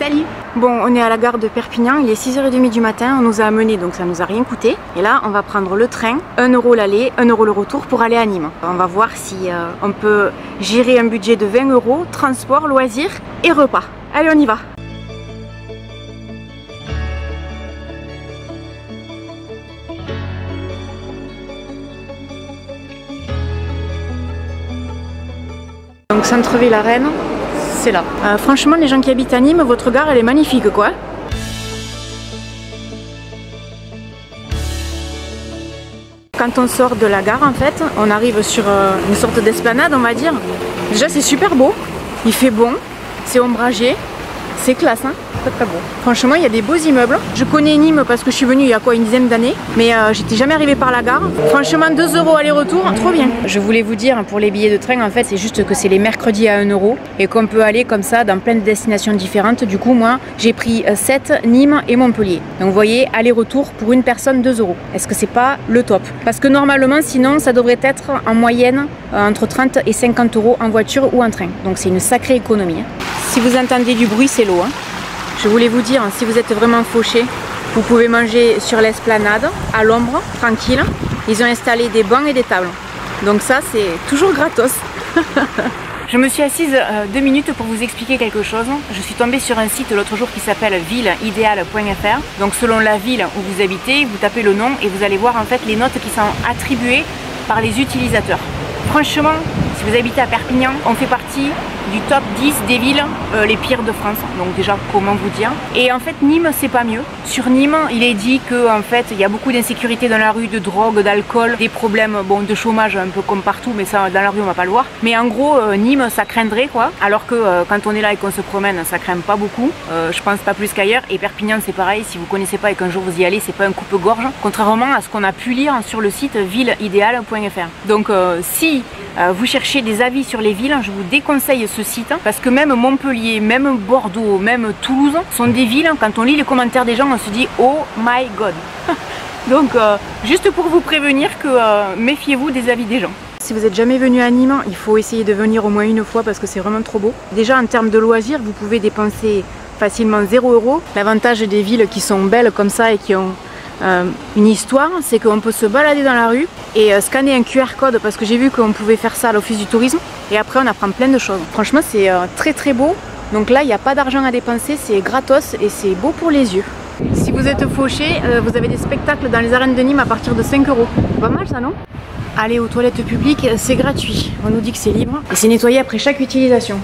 Salut. Bon, on est à la gare de Perpignan, il est 6h30 du matin, on nous a amenés, donc ça nous a rien coûté. Et là, on va prendre le train, 1 € l'aller, 1 € le retour pour aller à Nîmes. On va voir si on peut gérer un budget de 20 €, transport, loisirs et repas. Allez, on y va. Donc centre-ville à Rennes, c'est là. Franchement, les gens qui habitent à Nîmes, votre gare elle est magnifique quoi. Quand on sort de la gare en fait, on arrive sur une sorte d'esplanade on va dire. Déjà c'est super beau, il fait bon, c'est ombragé, c'est classe hein. Très beau. Franchement il y a des beaux immeubles. Je connais Nîmes parce que je suis venue il y a quoi une dizaine d'années, mais j'étais jamais arrivée par la gare. Franchement 2 € aller-retour, trop bien. Je voulais vous dire pour les billets de train en fait c'est juste que c'est les mercredis à 1 € et qu'on peut aller comme ça dans plein de destinations différentes. Du coup moi j'ai pris 7, Nîmes et Montpellier. Donc vous voyez aller-retour pour une personne 2 €. Est-ce que c'est pas le top? Parce que normalement sinon ça devrait être en moyenne entre 30 et 50 € en voiture ou en train. Donc c'est une sacrée économie. Si vous entendez du bruit c'est l'eau. Je voulais vous dire, si vous êtes vraiment fauché, vous pouvez manger sur l'esplanade, à l'ombre, tranquille. Ils ont installé des bancs et des tables. Donc ça, c'est toujours gratos. Je me suis assise 2 minutes pour vous expliquer quelque chose. Je suis tombée sur un site l'autre jour qui s'appelle villeideale.fr. Donc selon la ville où vous habitez, vous tapez le nom et vous allez voir en fait les notes qui sont attribuées par les utilisateurs. Franchement, si vous habitez à Perpignan, on fait partie du top 10 des villes les pires de France. Donc déjà, comment vous dire? Et en fait, Nîmes, c'est pas mieux. Sur Nîmes, il est dit que en fait, il y a beaucoup d'insécurité dans la rue, de drogue, d'alcool, des problèmes bon, de chômage un peu comme partout, mais ça, dans la rue, on va pas le voir. Mais en gros, Nîmes, ça craindrait quoi. Alors que quand on est là et qu'on se promène, ça craint pas beaucoup. Je pense pas plus qu'ailleurs. Et Perpignan, c'est pareil. Si vous connaissez pas et qu'un jour vous y allez, c'est pas un coupe-gorge. Contrairement à ce qu'on a pu lire sur le site villeideale.fr. Donc si vous cherchez des avis sur les villes, je vous déconseille ce site parce que même Montpellier, même Bordeaux, même Toulouse sont des villes, quand on lit les commentaires des gens, on se dit oh my god. Donc juste pour vous prévenir que méfiez-vous des avis des gens. Si vous n'êtes jamais venu à Nîmes, il faut essayer de venir au moins une fois parce que c'est vraiment trop beau. Déjà en termes de loisirs, vous pouvez dépenser facilement 0 €. L'avantage des villes qui sont belles comme ça et qui ont une histoire, c'est qu'on peut se balader dans la rue et scanner un QR code parce que j'ai vu qu'on pouvait faire ça à l'office du tourisme et après on apprend plein de choses. Franchement c'est très beau, donc là il n'y a pas d'argent à dépenser, c'est gratos et c'est beau pour les yeux. Si vous êtes fauché, vous avez des spectacles dans les arènes de Nîmes à partir de 5 €. Pas mal ça non? Aller aux toilettes publiques c'est gratuit, on nous dit que c'est libre et c'est nettoyé après chaque utilisation.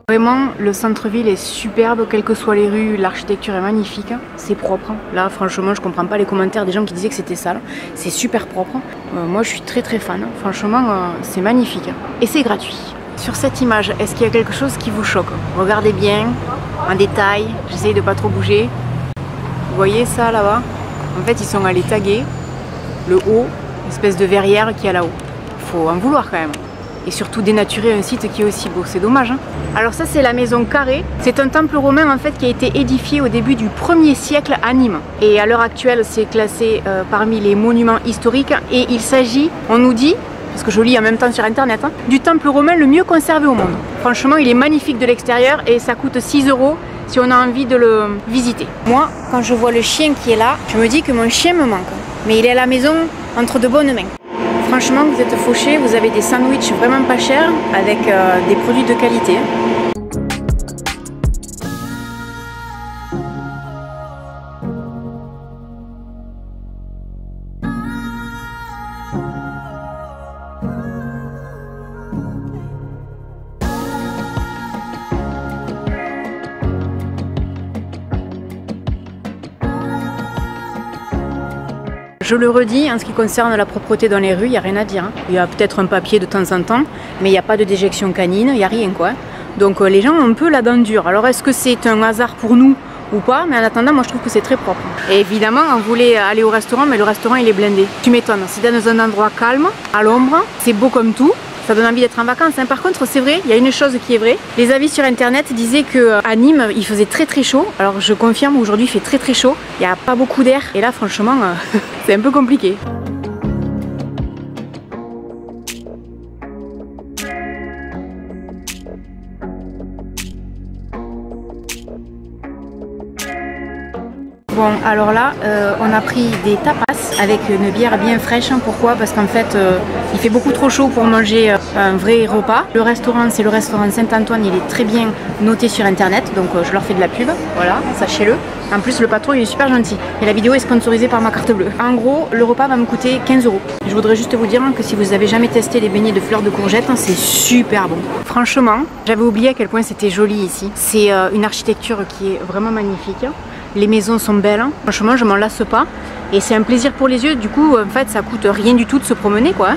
Vraiment, le centre-ville est superbe, quelles que soient les rues, l'architecture est magnifique, c'est propre. Là, franchement, je comprends pas les commentaires des gens qui disaient que c'était sale. C'est super propre. Moi, je suis très fan. Franchement, c'est magnifique. Et c'est gratuit. Sur cette image, est-ce qu'il y a quelque chose qui vous choque? Regardez bien, en détail. J'essaye de pas trop bouger. Vous voyez ça là-bas? En fait, ils sont allés taguer le haut, espèce de verrière qu'il y a là-haut. Faut en vouloir quand même. Et surtout dénaturer un site qui est aussi beau, c'est dommage hein. Alors ça c'est la maison Carré, c'est un temple romain en fait qui a été édifié au début du 1er siècle à Nîmes. Et à l'heure actuelle c'est classé parmi les monuments historiques et il s'agit, on nous dit, parce que je lis en même temps sur internet, hein, du temple romain le mieux conservé au monde. Franchement il est magnifique de l'extérieur et ça coûte 6 € si on a envie de le visiter. Moi quand je vois le chien qui est là, je me dis que mon chien me manque. Mais il est à la maison entre de bonnes mains. Franchement, vous êtes fauché, vous avez des sandwichs vraiment pas chers avec des produits de qualité. Je le redis, en ce qui concerne la propreté dans les rues, il n'y a rien à dire. Il y a peut-être un papier de temps en temps, mais il n'y a pas de déjection canine, il n'y a rien quoi. Donc les gens ont un peu la dent dure. Alors est-ce que c'est un hasard pour nous ou pas, mais en attendant moi je trouve que c'est très propre. Et évidemment on voulait aller au restaurant, mais le restaurant il est blindé. Tu m'étonnes, c'est dans un endroit calme, à l'ombre, c'est beau comme tout. Ça donne envie d'être en vacances. Par contre, c'est vrai, il y a une chose qui est vraie. Les avis sur internet disaient qu'à Nîmes, il faisait très très chaud. Alors je confirme, aujourd'hui il fait très très chaud. Il n'y a pas beaucoup d'air. Et là, franchement, c'est un peu compliqué. Bon, alors là, on a pris des tapas avec une bière bien fraîche. Pourquoi? Parce qu'en fait, il fait beaucoup trop chaud pour manger un vrai repas. Le restaurant, c'est le restaurant Saint-Antoine. Il est très bien noté sur internet, donc je leur fais de la pub. Voilà, sachez-le. En plus, le patron, il est super gentil. Et la vidéo est sponsorisée par ma carte bleue. En gros, le repas va me coûter 15 €. Je voudrais juste vous dire que si vous avez jamais testé les beignets de fleurs de courgettes, c'est super bon. Franchement, j'avais oublié à quel point c'était joli ici. C'est une architecture qui est vraiment magnifique. Les maisons sont belles, hein. Franchement je m'en lasse pas et c'est un plaisir pour les yeux. Du coup en fait ça coûte rien du tout de se promener quoi.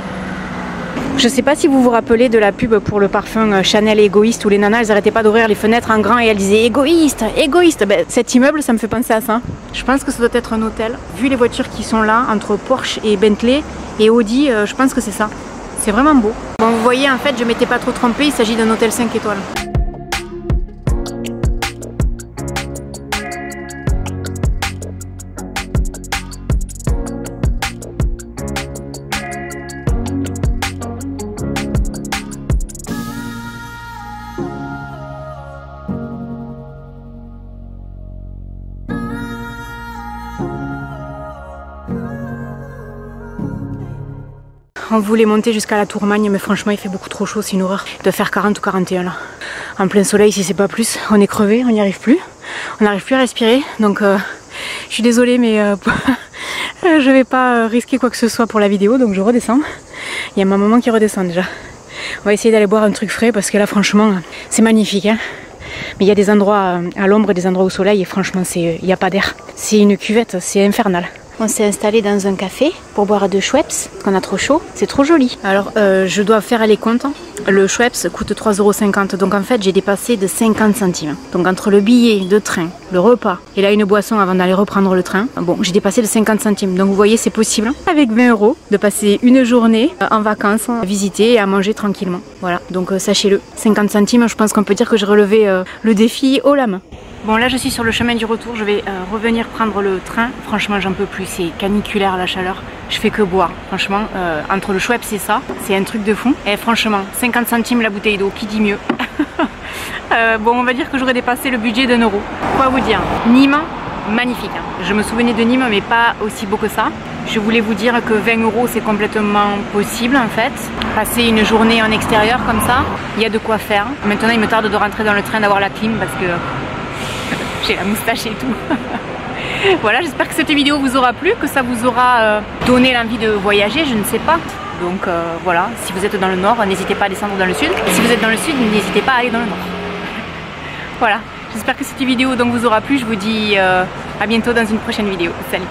Je sais pas si vous vous rappelez de la pub pour le parfum Chanel Égoïste où les nanas elles arrêtaient pas d'ouvrir les fenêtres en grand et elles disaient égoïste, égoïste. Ben, cet immeuble ça me fait penser à ça. Je pense que ça doit être un hôtel. Vu les voitures qui sont là entre Porsche et Bentley et Audi, je pense que c'est ça. C'est vraiment beau. Bon vous voyez en fait je m'étais pas trop trompée, il s'agit d'un hôtel 5 étoiles. On voulait monter jusqu'à la Tourmagne, mais franchement il fait beaucoup trop chaud, c'est une horreur. Il doit faire 40 ou 41 là. En plein soleil si c'est pas plus, on est crevé, on n'y arrive plus. On n'arrive plus à respirer, donc je suis désolée mais je vais pas risquer quoi que ce soit pour la vidéo, donc je redescends. Il y a ma maman qui redescend déjà. On va essayer d'aller boire un truc frais parce que là franchement c'est magnifique. Hein. Mais il y a des endroits à l'ombre et des endroits au soleil et franchement il n'y a pas d'air. C'est une cuvette, c'est infernal. On s'est installé dans un café pour boire de Schweppes, parce qu'on a trop chaud. C'est trop joli. Alors, je dois faire les comptes. Le Schweppes coûte 3,50 €. Donc en fait, j'ai dépassé de 50 centimes. Donc entre le billet de train, le repas et là une boisson avant d'aller reprendre le train, bon, j'ai dépassé de 50 centimes. Donc vous voyez, c'est possible, avec 20 € de passer une journée en vacances, à visiter et à manger tranquillement. Voilà, donc sachez-le. 50 centimes, je pense qu'on peut dire que j'ai relevé le défi haut la main. Bon là je suis sur le chemin du retour, je vais revenir prendre le train. Franchement j'en peux plus, c'est caniculaire la chaleur. Je fais que boire, franchement, entre le Schweppes et ça, c'est un truc de fou. Et franchement, 50 centimes la bouteille d'eau, qui dit mieux? Bon on va dire que j'aurais dépassé le budget d'1 €. Quoi vous dire? Nîmes, magnifique. Hein. Je me souvenais de Nîmes mais pas aussi beau que ça. Je voulais vous dire que 20 € c'est complètement possible en fait. Passer une journée en extérieur comme ça, il y a de quoi faire. Maintenant il me tarde de rentrer dans le train, d'avoir la clim parce que j'ai la moustache et tout. Voilà, j'espère que cette vidéo vous aura plu, que ça vous aura donné l'envie de voyager, je ne sais pas. Donc voilà, si vous êtes dans le nord, n'hésitez pas à descendre dans le sud. Si vous êtes dans le sud, n'hésitez pas à aller dans le nord. Voilà, j'espère que cette vidéo donc vous aura plu. Je vous dis à bientôt dans une prochaine vidéo. Salut!